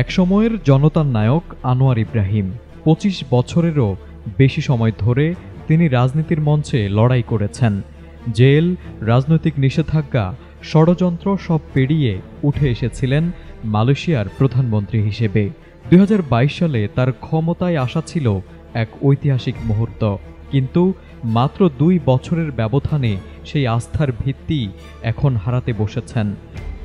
একসময়ের জনতার নায়ক আনোয়ার ইব্রাহিম ২৫ বছরেরও বেশি সময় ধরে তিনি রাজনীতির মঞ্চে লড়াই করেছেন। জেল, রাজনৈতিক নিষেধাজ্ঞা, ষড়যন্ত্র সব পেরিয়ে উঠে এসেছিলেন মালয়েশিয়ার প্রধানমন্ত্রী হিসেবে। ২০২২ সালে তার ক্ষমতায় আসা ছিল এক ঐতিহাসিক মুহূর্ত, কিন্তু মাত্র ২ বছরের ব্যবধানে সেই আস্থার ভিত্তি এখন হারাতে বসেছেন।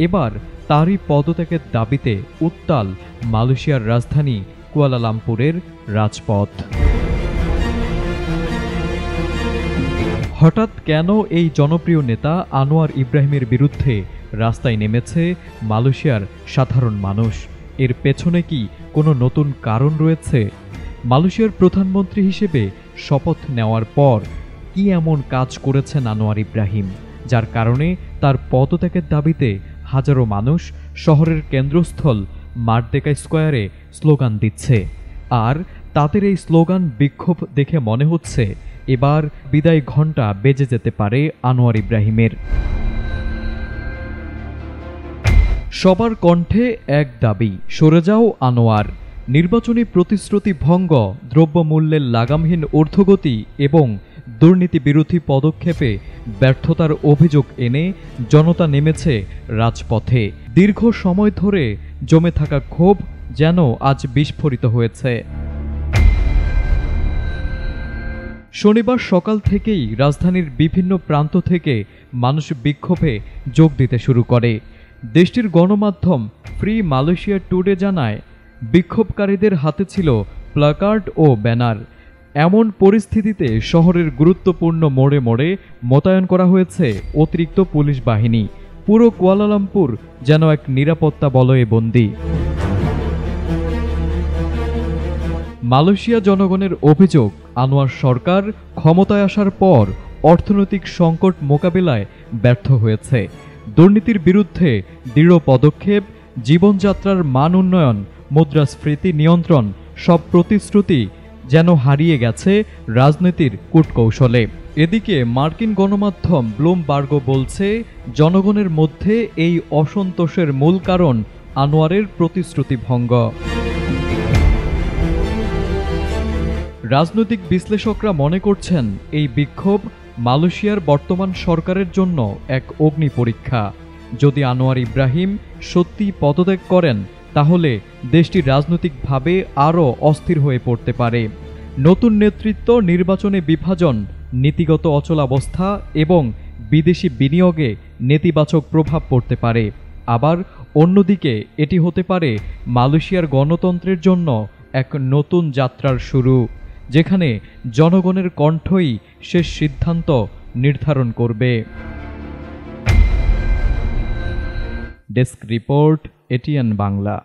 এবার তারই পদত্যাগের দাবিতে উত্তাল মালয়েশিয়ার রাজধানী কুয়ালালামপুরের রাজপথ। হঠাৎ কেন এই জনপ্রিয় নেতা আনোয়ার ইব্রাহিমের বিরুদ্ধে রাস্তায় নেমেছে মালয়েশিয়ার সাধারণ মানুষ? এর পেছনে কি কোনো নতুন কারণ রয়েছে? মালয়েশিয়ার প্রধানমন্ত্রী হিসেবে শপথ নেওয়ার পর কি এমন কাজ করেছেন আনোয়ার ইব্রাহিম, যার কারণে তার পদত্যাগের দাবিতে হাজারো মানুষ শহরের কেন্দ্রস্থল মারদেকা স্কয়ারে স্লোগান দিচ্ছে? আর তাদের এই স্লোগান বিক্ষোভ দেখে মনে হচ্ছে এবার বিদায় ঘণ্টা বেজে যেতে পারে আনোয়ার ইব্রাহিমের। সবার কণ্ঠে এক দাবি, সরে যাও আনোয়ার। নির্বাচনী প্রতিশ্রুতি ভঙ্গ, দ্রব্যমূল্যের লাগামহীন ঊর্ধ্বগতি এবং দুর্নীতি বিরোধী পদক্ষেপে ব্যর্থতার অভিযোগ এনে জনতা নেমেছে রাজপথে। দীর্ঘ সময় ধরে জমে থাকা ক্ষোভ যেন আজ বিস্ফোরিত হয়েছে। শনিবার সকাল থেকেই রাজধানীর বিভিন্ন প্রান্ত থেকে মানুষ বিক্ষোভে যোগ দিতে শুরু করে। দেশটির গণমাধ্যম ফ্রি মালয়েশিয়া টুডে জানায়, বিক্ষোভকারীদের হাতে ছিল প্ল্যাকার্ড ও ব্যানার। এমন পরিস্থিতিতে শহরের গুরুত্বপূর্ণ মোড়ে মোড়ে মোতায়েন করা হয়েছে অতিরিক্ত পুলিশ বাহিনী। পুরো কুয়ালালামপুর যেন এক নিরাপত্তা বলয়ে বন্দী। মালয়েশিয়া জনগণের অভিযোগ, আনোয়ার সরকার ক্ষমতায় আসার পর অর্থনৈতিক সংকট মোকাবিলায় ব্যর্থ হয়েছে। দুর্নীতির বিরুদ্ধে দৃঢ় পদক্ষেপ, জীবনযাত্রার মান উন্নয়ন, মুদ্রাস্ফীতি নিয়ন্ত্রণ সব প্রতিশ্রুতি যেন হারিয়ে গেছে রাজনীতির কূটকৌশলে। এদিকে মার্কিন গণমাধ্যম ব্লুমবার্গও বলছে, জনগণের মধ্যে এই অসন্তোষের মূল কারণ আনোয়ারের প্রতিশ্রুতি ভঙ্গ। রাজনৈতিক বিশ্লেষকরা মনে করছেন, এই বিক্ষোভ মালয়েশিয়ার বর্তমান সরকারের জন্য এক অগ্নি পরীক্ষা। যদি আনোয়ার ইব্রাহিম সত্যি পদত্যাগ করেন, তাহলে দেশটি রাজনৈতিকভাবে আরও অস্থির হয়ে পড়তে পারে। নতুন নেতৃত্ব, নির্বাচনে বিভাজন, নীতিগত অচলাবস্থা এবং বিদেশি বিনিয়োগে নেতিবাচক প্রভাব পড়তে পারে। আবার অন্যদিকে এটি হতে পারে মালয়েশিয়ার গণতন্ত্রের জন্য এক নতুন যাত্রার শুরু, যেখানে জনগণের কণ্ঠই শেষ সিদ্ধান্ত নির্ধারণ করবে। Desk report, ATN Bangla.